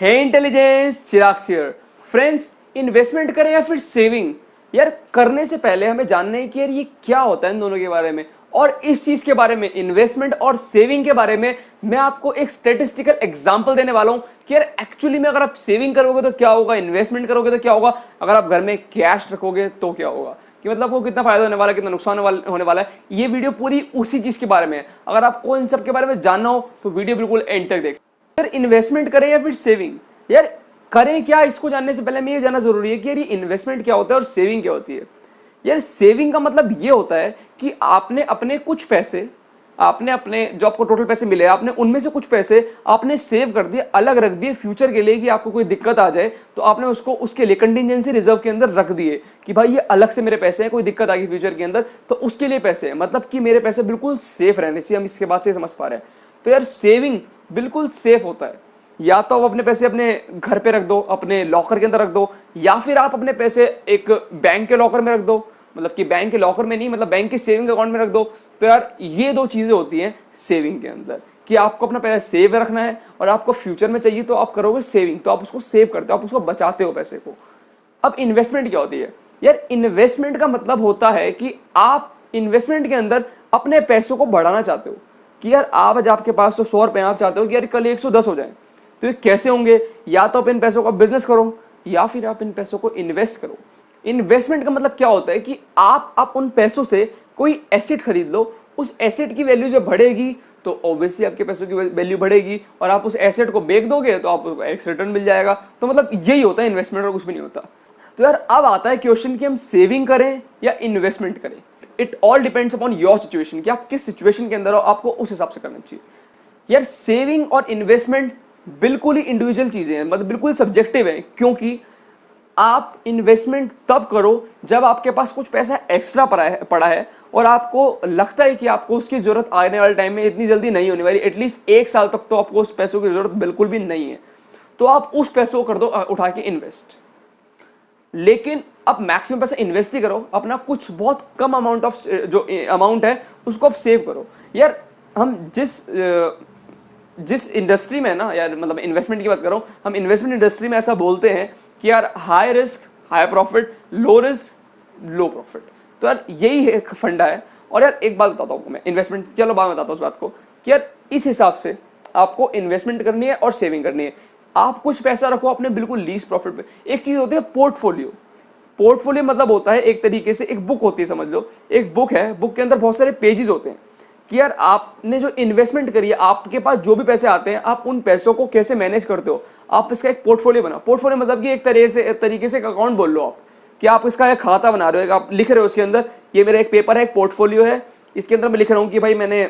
Hey intelligence, Chirag here. Friends, investment करें या फिर सेविंग, यार करने से पहले हमें जानना है कि यार ये क्या होता है इन दोनों के बारे में। और इस चीज के बारे में, इन्वेस्टमेंट और सेविंग के बारे में, मैं आपको एक स्टैटिस्टिकल एग्जांपल देने वाला हूं कि यार एक्चुअली में अगर आप सेविंग करोगे तो क्या होगा, इन्वेस्टमेंट करोगे तो क्या होगा, अगर आप घर में कैश रखोगे तो क्या होगा, कि मतलब आपको कितना फायदा होने वाला है, कितना नुकसान होने वाला है। ये वीडियो पूरी उसी चीज के बारे में है। अगर आपको इन सब के बारे में जानना हो तो वीडियो बिल्कुल एंड तक देखें। यार इन्वेस्टमेंट करें या फिर सेविंग, यार करें क्या, इसको जानने से पहले हमें ये जानना जरूरी है कि यार ये इन्वेस्टमेंट क्या होता है और सेविंग क्या होती है। यार सेविंग का मतलब ये होता है कि आपने अपने कुछ पैसे, आपने अपने जो आपको टोटल पैसे मिले, आपने उनमें से कुछ पैसे आपने सेव कर दिए, अलग रख दिए फ्यूचर के लिए, कि आपको कोई दिक्कत आ जाए तो आपने उसको उसके लिए कंटिजेंसी रिजर्व के अंदर रख दिए कि भाई ये अलग से मेरे पैसे हैं, कोई दिक्कत आ गई फ्यूचर के अंदर तो उसके लिए पैसे हैं, मतलब कि मेरे पैसे बिल्कुल सेफ रहने चाहिए। हम इसके बाद से समझ पा रहे हैं। तो यार सेविंग बिल्कुल सेफ होता है। या तो आप अपने पैसे अपने घर पे रख दो, अपने लॉकर के अंदर रख दो, या फिर आप अपने पैसे एक बैंक के लॉकर में रख दो, मतलब कि बैंक के लॉकर में नहीं, मतलब बैंक के सेविंग अकाउंट में रख दो। तो यार ये दो चीजें होती हैं सेविंग के अंदर, कि आपको अपना पैसा सेव रखना है और आपको फ्यूचर में चाहिए तो आप करोगे सेविंग, तो आप उसको सेव करते हो, आप उसको बचाते हो पैसे को। अब इन्वेस्टमेंट क्या होती है? यार इन्वेस्टमेंट का मतलब होता है कि आप इन्वेस्टमेंट के अंदर अपने पैसों को बढ़ाना चाहते हो, कि यार आज आपके पास तो 100 रुपए, आप चाहते हो कि यार कल 110 हो जाए। तो ये कैसे होंगे? या तो आप इन पैसों का बिजनेस करो या फिर आप इन पैसों को इन्वेस्ट करो। इन्वेस्टमेंट का मतलब क्या होता है कि आप उन पैसों से कोई एसेट खरीद लो, उस एसेट की वैल्यू जब बढ़ेगी तो ऑब्वियसली आपके पैसों की वैल्यू बढ़ेगी, और आप उस एसेट को बेच दोगे तो आपको एक रिटर्न मिल जाएगा। तो मतलब यही होता है इन्वेस्टमेंट, और कुछ भी नहीं होता। तो यार अब आता है क्वेश्चन कि हम सेविंग करें या इन्वेस्टमेंट करें। It all depends upon your situation, कि आप किस सिचुएशन के अंदर हो, आपको उस हिसाब से करना चाहिए। यार सेविंग और इन्वेस्टमेंट बिल्कुल ही इंडिविजुअल चीजें हैं, मतलब बिल्कुल सब्जेक्टिव है, क्योंकि आप इन्वेस्टमेंट तब करो जब आपके पास कुछ पैसा एक्स्ट्रा पड़ा है और आपको लगता है कि आपको उसकी जरूरत आने वाले टाइम में इतनी जल्दी नहीं होने वाली, एटलीस्ट 1 साल तक तो आपको उस पैसों की जरूरत बिल्कुल भी नहीं है, तो आप उस पैसों को कर दो उठा के इन्वेस्ट। लेकिन अब मैक्सिमम पैसा इन्वेस्ट ही करो, अपना कुछ बहुत कम अमाउंट ऑफ जो अमाउंट है उसको आप सेव करो। यार हम जिस इंडस्ट्री में ना, यार मतलब इन्वेस्टमेंट की बात कर रहा हूं, हम इन्वेस्टमेंट इंडस्ट्री में ऐसा बोलते हैं कि यार high risk high profit, low risk low profit. तो यार यही एक फंडा है। और यार एक बात बताता हूँ मैं, इन्वेस्टमेंट चलो बाद में बताता हूँ उस बात को, कि यार इस हिसाब से आपको इन्वेस्टमेंट करनी है और सेविंग करनी है। आप कुछ पैसा रखो अपने बिल्कुल लीस्ट प्रॉफिट पे। एक चीज होती है पोर्टफोलियो। पोर्टफोलियो मतलब होता है एक तरीके से एक बुक होती है, समझ लो एक बुक है, बुक के अंदर बहुत सारे पेजेस होते हैं, कि यार आपने जो इन्वेस्टमेंट करी है, आपके पास जो भी पैसे आते हैं, आप उन पैसों को कैसे मैनेज करते हो, आप इसका एक पोर्टफोलियो बनाओ। पोर्टफोलियो मतलब कि एक तरीके से एक अकाउंट बोल लो आप, कि आप इसका एक खाता बना रहे हो, आप लिख रहे हो उसके अंदर, ये मेरा एक पेपर है, एक पोर्टफोलियो है, इसके अंदर मैं लिख रहा हूँ कि भाई मैंने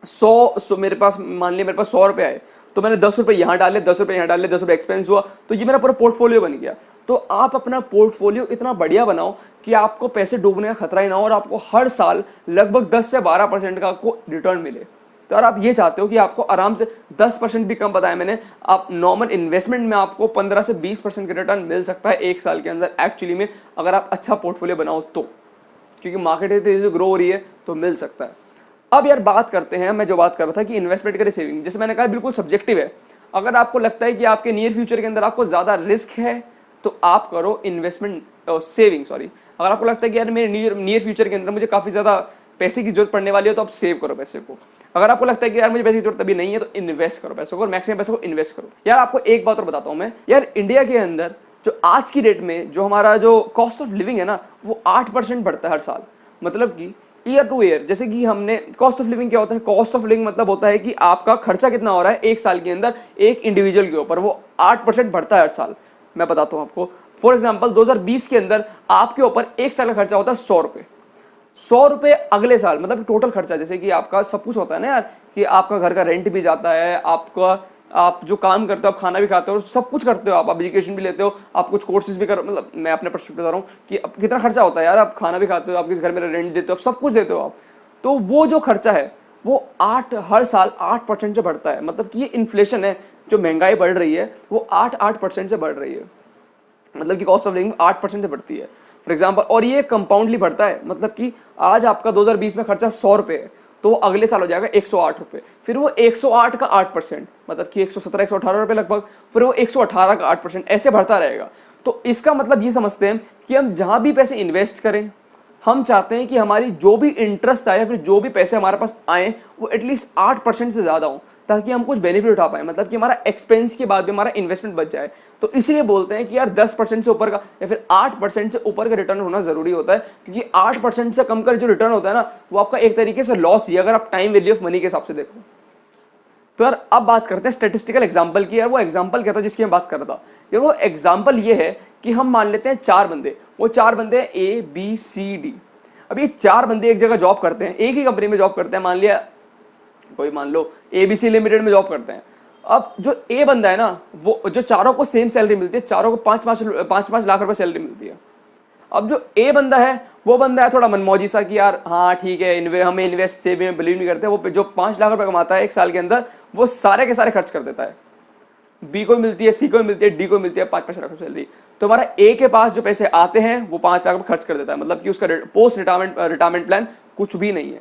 100 मेरे पास, मान लिया मेरे पास 100 रुपए आए, तो मैंने 10 रुपए यहाँ डाले, 10 रुपए यहाँ डाले, 10 रुपए एक्सपेंस हुआ, तो ये मेरा पूरा पोर्टफोलियो बन गया। तो आप अपना पोर्टफोलियो इतना बढ़िया बनाओ कि आपको पैसे डूबने का खतरा ही ना हो, और आपको हर साल लगभग 10 से 12% का आपको रिटर्न मिले। तो यार आप ये चाहते हो कि आपको आराम से 10% भी कम बताया मैंने, आप नॉर्मल इन्वेस्टमेंट में आपको 15 से 20% का रिटर्न मिल सकता है 1 साल के अंदर एक्चुअली में, अगर आप अच्छा पोर्टफोलियो बनाओ तो, क्योंकि मार्केट तेजी से ग्रो हो रही है तो मिल सकता है। अब यार बात करते हैं, मैं जो बात कर रहा था कि इन्वेस्टमेंट करें सेविंग, जैसे मैंने कहा बिल्कुल सब्जेक्टिव है। अगर आपको लगता है कि आपके नियर फ्यूचर के अंदर आपको ज्यादा रिस्क है तो आप करो इन्वेस्टमेंट, सेविंग सॉरी। अगर आपको लगता है कि यार मेरे नियर फ्यूचर के अंदर मुझे काफी ज्यादा पैसे की जरूरत पड़ने वाली है तो आप सेव करो पैसे को। अगर आपको लगता है कि यार मुझे पैसे की जरूरत अभी नहीं है तो इन्वेस्ट करो पैसों को, और मैक्सिमम पैसे को इन्वेस्ट करो। यार आपको एक बात और बताता हूं मैं, यार इंडिया के अंदर जो आज की डेट में जो हमारा जो कॉस्ट ऑफ लिविंग है ना, वो 8% बढ़ता है हर साल। मतलब कि ईयर टू ईयर, जैसे कि हमने कॉस्ट ऑफ लिविंग क्या होता है, कॉस्ट ऑफ लिविंग मतलब होता है कि आपका खर्चा कितना हो रहा है 1 साल के अंदर एक इंडिविजुअल के ऊपर, वो 8% बढ़ता है हर साल। मैं बताता हूं आपको, फॉर एग्जांपल 2020 के अंदर आपके ऊपर 1 साल का खर्चा होता है 100 रुपए। 100 रुपए अगले साल, मतलब टोटल खर्चा, जैसे कि आपका सब कुछ होता है ना यार, कि आपका घर का रेंट भी जाता है, आपका आप जो काम करते हो, आप खाना भी खाते हो, सब कुछ करते हो, आप एजुकेशन भी लेते हो, आप कुछ कोर्सेज भी कर, मतलब मैं अपने पर्सपेक्टिव बता रहा हूँ कि कितना खर्चा होता है यार, आप खाना भी खाते हो, आप किस घर में रेंट देते हो, आप सब कुछ देते हो आप। तो वो जो खर्चा है वो हर साल 8% से बढ़ता है। मतलब कि ये इन्फ्लेशन है, जो महंगाई बढ़ रही है वो 8% से बढ़ रही है, मतलब कि कॉस्ट ऑफ लिविंग 8% से बढ़ती है फॉर एग्जाम्पल। और ये कंपाउंडली बढ़ता है, मतलब कि आज आपका 2020 में खर्चा 100 रुपए है, तो वो अगले साल हो जाएगा 108 रुपये। फिर वो 108 का 8%, मतलब कि 117 118 रुपये लगभग, फिर वो 118 का 8%, ऐसे बढ़ता रहेगा। तो इसका मतलब ये समझते हैं कि हम जहां भी पैसे इन्वेस्ट करें, हम चाहते हैं कि हमारी जो भी इंटरेस्ट आए, फिर जो भी पैसे हमारे पास आए, वो एटलीस्ट 8% से ज़्यादा हो, ताकि हम कुछ बेनिफिट उठा पाए, मतलब कि हमारा एक्सपेंस के बाद भी हमारा इन्वेस्टमेंट बच जाए। तो इसलिए बोलते हैं कि यार 10% से ऊपर का या फिर 8% से ऊपर का रिटर्न होना जरूरी होता है, क्योंकि 8% से कम का जो रिटर्न होता है ना, वो आपका एक तरीके से लॉस ही है, अगर आप टाइम वैल्यू ऑफ मनी के हिसाब से देखो। तो यार अब बात करते हैं स्टैटिस्टिकल एग्जांपल की। यार वो एग्जांपल क्या था जिसकी मैं बात कर रहा था? यार वो एग्जांपल ये है कि हम मान लेते हैं 4 बंदे, वो 4 बंदे ए बी सी डी। अब ये 4 बंदे एक जगह जॉब करते हैं, एक ही कंपनी में जॉब करते हैं, मान लिया कोई, मान लो ABC लिमिटेड में जॉब करते हैं। अब जो ए बंदा है ना, वो जो चारों को सेम सैलरी मिलती है, चारों को 5-5 लाख रुपए सैलरी मिलती है। अब जो ए बंदा है, वो बंदा है थोड़ा मनमौजी सा कि यार हाँ ठीक है, हमें इन्वेस्ट सेविंग में बिलीव नहीं करते। वो जो 5 लाख रुपए कमाता है एक साल के अंदर, वो सारे के सारे खर्च कर देता है। बी को मिलती है, सी को मिलती है, डी को मिलती है 5-5 लाख रुपए सैलरी। तो हमारा ए के पास जो पैसे आते हैं वो 5 लाख रुपए खर्च कर देता है, मतलब कि उसका पोस्ट रिटायरमेंट प्लान कुछ भी नहीं है।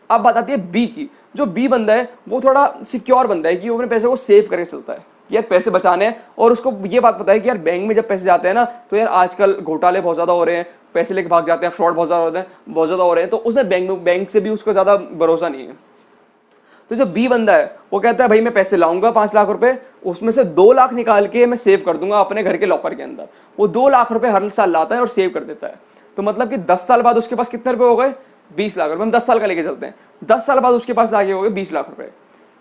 अब बात आती है बी की। जो बी बंदा है वो थोड़ा सिक्योर बंदा है कि वो अपने पैसे को सेव करके चलता है, यार पैसे बचाने हैं, और उसको ये बात पता है कि यार बैंक में जब पैसे जाते हैं ना, तो यार आजकल घोटाले बहुत ज्यादा हो रहे हैं, पैसे लेके भाग जाते हैं, फ्रॉड बहुत ज्यादा हो रहे हैं, तो उसने बैंक से भी उसको ज्यादा भरोसा नहीं है। तो जो बी बंदा है वो कहता है भाई मैं पैसे लाऊंगा 5 लाख रुपए, उसमें से 2 लाख निकाल के मैं सेव कर दूंगा अपने घर के लॉकर के अंदर। वो 2 लाख रुपए हर साल लाता है और सेव कर देता है। तो मतलब कि 10 साल बाद उसके पास कितने रुपए हो गए? 20 लाख रुपए। हम 10 साल का लेके चलते हैं, 10 साल बाद उसके पास लाके हो गए 20 लाख रुपए।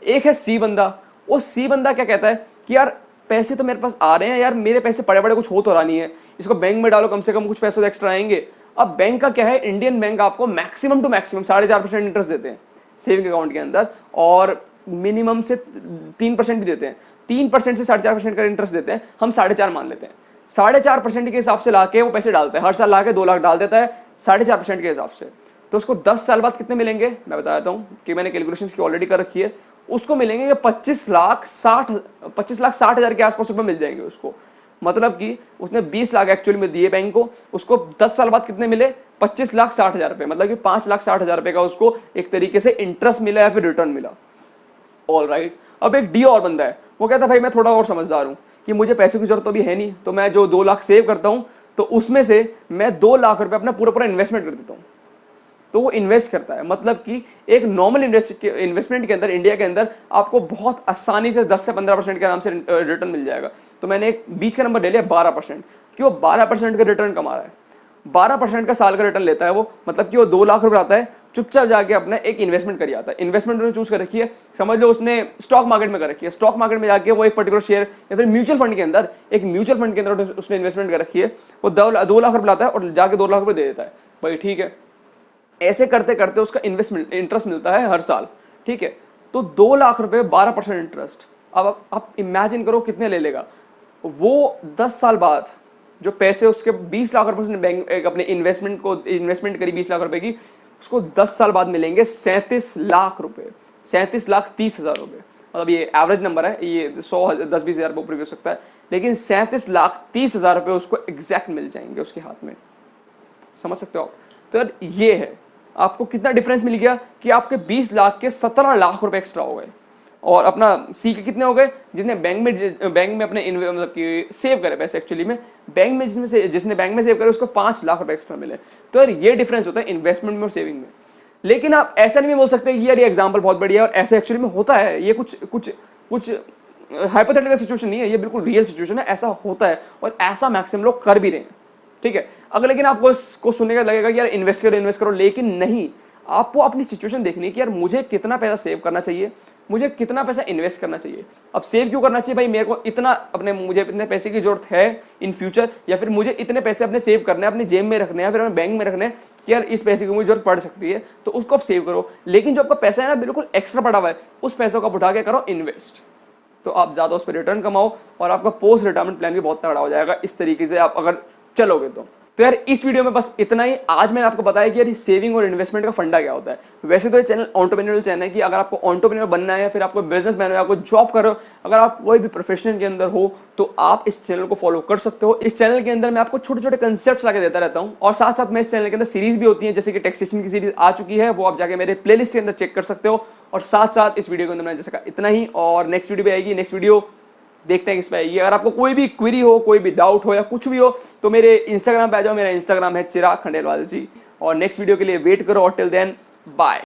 एक है सी बंदा। वो सी बंदा क्या कहता है कि यार पैसे तो मेरे पास आ रहे हैं, यार मेरे पैसे पड़े पड़े कुछ हो तो रहा नहीं है, इसको बैंक में डालो, कम से कम कुछ पैसे तो एक्स्ट्रा आएंगे। अब बैंक का क्या है, इंडियन बैंक आपको मैक्सिमम टू मैक्सिमम 4.5% इंटरेस्ट देते हैं सेविंग अकाउंट के अंदर, और मिनिमम से 3% भी देते हैं। 3% से 4.5% का इंटरेस्ट देते हैं, हम 4.5 मान लेते हैं। 4.5% के हिसाब से लाके वो पैसे डालता है, हर साल लाके 2 लाख डाल देता है 4.5% के हिसाब से। तो उसको 10 साल बाद कितने मिलेंगे, मैं बता देता हूँ कि मैंने कैलकुलेशंस की ऑलरेडी कर रखी है। उसको मिलेंगे 25,60,000 के आसपास रुपए मिल जाएंगे उसको। मतलब कि उसने 20 लाख एक्चुअली में दिए बैंक को, उसको 10 साल बाद कितने मिले? 25,60,000 रुपए, मतलब कि 5,60,000 रुपए का उसको एक तरीके से इंटरेस्ट मिला या फिर रिटर्न मिला। All right. अब एक डी और बंदा है, वो कहता है भाई मैं थोड़ा और समझदार हूँ कि मुझे पैसे की जरूरत तो अभी है नहीं, तो मैं जो 2 लाख सेव करता हूँ, तो उसमें से मैं 2 लाख रुपए अपना पूरा इन्वेस्टमेंट कर देता हूँ। तो वो इन्वेस्ट करता है, मतलब कि एक नॉर्मल इन्वेस्टमेंट के अंदर इंडिया के अंदर आपको बहुत आसानी से 10 से 15% के आराम से रिटर्न मिल जाएगा। तो मैंने एक बीच का नंबर ले लिया 12%, कि वो 12% का रिटर्न कमा रहा है। 12% का साल का रिटर्न लेता है वो, मतलब कि वो 2 लाख रुपए आता है, चुपचाप जाके अपना एक इन्वेस्टमेंट कर आता है। इन्वेस्टमेंट उन्होंने चूज कर रखी है, समझ लो उसने स्टॉक मार्केट में कर रखी है। स्टॉक मार्केट में जाके वो एक पर्टिकुलर शेयर या फिर म्यूचुअल फंड के अंदर, एक म्यूचुअल फंड के अंदर उसने इन्वेस्टमेंट कर रखी है। वो 2 लाख रुपए लाता है और जाके 2 लाख रुपए दे देता है, भाई ठीक है। ऐसे करते करते उसका इन्वेस्टमेंट इंटरेस्ट मिलता है हर साल, ठीक है। तो 2 लाख रुपए 12% इंटरेस्ट। अब आप इमेजिन करो कितने ले लेगा वो 10 साल बाद। जो पैसे उसके 20 लाख रुपए उसने बैंक अपने इन्वेस्टमेंट करी 20 लाख रुपए की, उसको 10 साल बाद मिलेंगे 37 लाख रुपए, 37,30,000 रुपए। मतलब ये एवरेज नंबर है, ये 100-10-20 हज़ार ऊपर भी हो सकता है, लेकिन 37,30,000 रुपए उसको एग्जैक्ट मिल जाएंगे उसके हाथ में। समझ सकते हो आप? तो यार ये है, आपको कितना डिफरेंस मिल गया कि आपके 20 लाख के 17 लाख रुपए एक्स्ट्रा हो गए। और अपना सी के कितने हो गए? जिसने बैंक में अपने मतलब कि सेव करे पैसे, एक्चुअली में बैंक में जिसने बैंक में सेव करे उसको 5 लाख रुपए एक्स्ट्रा मिले। तो यार ये डिफरेंस होता है इन्वेस्टमेंट में और सेविंग में। लेकिन आप ऐसा नहीं बोल सकते कि यार ये एग्जांपल बहुत बढ़िया है और ऐसा एक्चुअली में होता है। ये कुछ हाइपोथेटिकल सिचुएशन नहीं है, ये बिल्कुल रियल सिचुएशन है, ऐसा होता है और ऐसा मैक्सिमम लोग कर भी रहे हैं, ठीक है। अगर लेकिन आपको इसको सुनने का लगेगा कि यार इन्वेस्ट करो, लेकिन नहीं, आपको अपनी सिचुएशन देखनी है कि यार मुझे कितना पैसा सेव करना चाहिए, मुझे कितना पैसा इन्वेस्ट करना चाहिए। अब सेव क्यों करना चाहिए भाई? मेरे को मुझे इतने पैसे की जरूरत है इन फ्यूचर, या फिर मुझे इतने पैसे अपने सेव करने हैं, अपने जेब में रखने हैं, फिर अपने बैंक में रखने हैं कि यार इस पैसे की मुझे जरूरत पड़ सकती है, तो उसको आप सेव करो। लेकिन जो आपका पैसा है ना बिल्कुल एक्स्ट्रा पड़ा हुआ है, उस पैसों को आप उठा के करो इन्वेस्ट, तो आप ज्यादा उस पर रिटर्न कमाओ और आपका पोस्ट रिटायरमेंट प्लान भी बहुत तगड़ा हो जाएगा। इस तरीके से आप अगर चलोगे तो तो यार इस वीडियो में बस इतना ही। आज मैंने आपको बताया कि यार सेविंग और इन्वेस्टमेंट का फंडा क्या होता है। वैसे तो ये चैनल एंटरप्रेन्योरल चैनल है कि अगर आपको एंटरप्रेन्योर बनना है, फिर आपको बिजनेसमैन हो, आपको जॉब कर रहे हो, अगर आप कोई भी प्रोफेशन के अंदर हो तो आप इस चैनल को फॉलो कर सकते हो। इस चैनल के अंदर मैं आपको छोटे छोटे कंसेप्ट लाके देता रहता हूँ और साथ साथ मैं इस चैनल के अंदर सीरीज भी होती है, जैसे कि टैक्सेशन की सीरीज आ चुकी है, वो आप जाके मेरे प्लेलिस्ट के अंदर चेक कर सकते हो। और साथ साथ इस वीडियो के अंदर मैंने जैसे कहा इतना ही, और नेक्स्ट वीडियो भी आएगी। नेक्स्ट वीडियो देखते हैं किस पे आएगी। अगर आपको कोई भी क्वेरी हो, कोई भी डाउट हो या कुछ भी हो तो मेरे इंस्टाग्राम पे आ जाओ। मेरा इंस्टाग्राम है चिराग खंडेलवाल जी। और नेक्स्ट वीडियो के लिए वेट करो और टिल देन बाय।